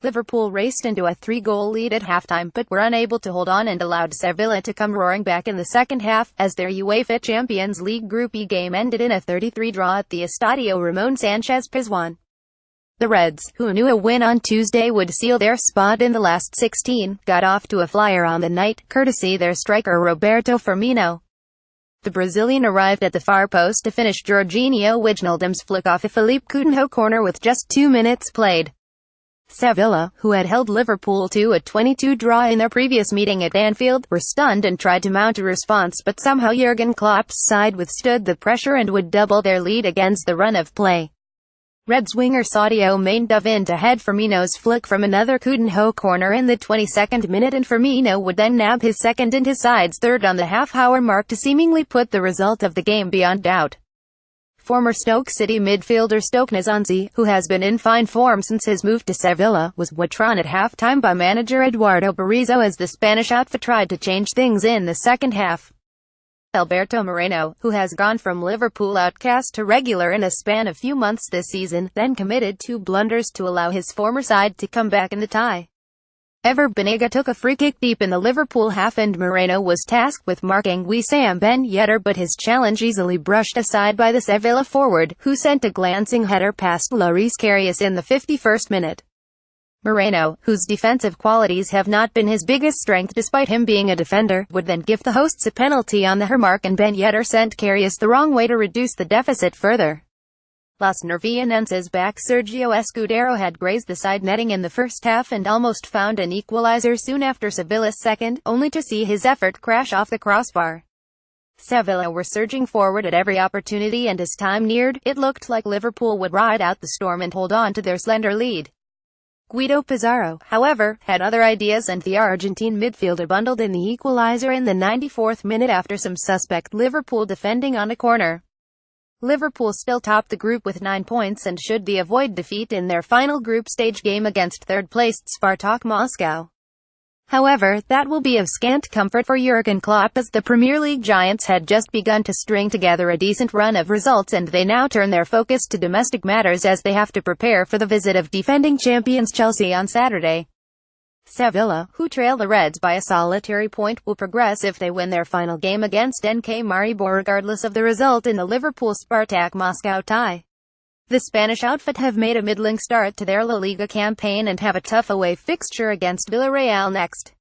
Liverpool raced into a 3-goal lead at halftime but were unable to hold on and allowed Sevilla to come roaring back in the second half, as their UEFA Champions League Group E game ended in a 33 draw at the Estadio Ramón Sánchez Pizjuán. The Reds, who knew a win on Tuesday would seal their spot in the last 16, got off to a flyer on the night, courtesy their striker Roberto Firmino. The Brazilian arrived at the far post to finish Georginio Wijnaldum's flick off a Philippe Coutinho corner with just 2 minutes played. Sevilla, who had held Liverpool to a 22 draw in their previous meeting at Anfield, were stunned and tried to mount a response, but somehow Jurgen Klopp's side withstood the pressure and would double their lead against the run of play. Reds winger Sadio Mane dove in to head Firmino's flick from another Coutinho corner in the 22nd minute, and Firmino would then nab his second and his side's third on the half-hour mark to seemingly put the result of the game beyond doubt. Former Stoke City midfielder Stoke Nazanzi, who has been in fine form since his move to Sevilla, was withdrawn at half-time by manager Eduardo Berizzo as the Spanish outfit tried to change things in the second half. Alberto Moreno, who has gone from Liverpool outcast to regular in a span of few months this season, then committed 2 blunders to allow his former side to come back in the tie. Ever Banega took a free kick deep in the Liverpool half and Moreno was tasked with marking Wissam Ben Yedder, but his challenge easily brushed aside by the Sevilla forward, who sent a glancing header past Loris Karius in the 51st minute. Moreno, whose defensive qualities have not been his biggest strength despite him being a defender, would then give the hosts a penalty on the mark, and Ben Yedder sent Karius the wrong way to reduce the deficit further. Las Nervianenses back Sergio Escudero had grazed the side netting in the first half and almost found an equalizer soon after Sevilla's second, only to see his effort crash off the crossbar. Sevilla were surging forward at every opportunity, and as time neared, it looked like Liverpool would ride out the storm and hold on to their slender lead. Guido Pizarro, however, had other ideas, and the Argentine midfielder bundled in the equalizer in the 94th minute after some suspect Liverpool defending on a corner. Liverpool still topped the group with 9 points and should avoid defeat in their final group stage game against third-placed Spartak Moscow. However, that will be of scant comfort for Jurgen Klopp, as the Premier League giants had just begun to string together a decent run of results, and they now turn their focus to domestic matters as they have to prepare for the visit of defending champions Chelsea on Saturday. Sevilla, who trail the Reds by a solitary point, will progress if they win their final game against NK Maribor regardless of the result in the Liverpool-Spartak Moscow tie. The Spanish outfit have made a middling start to their La Liga campaign and have a tough away fixture against Villarreal next.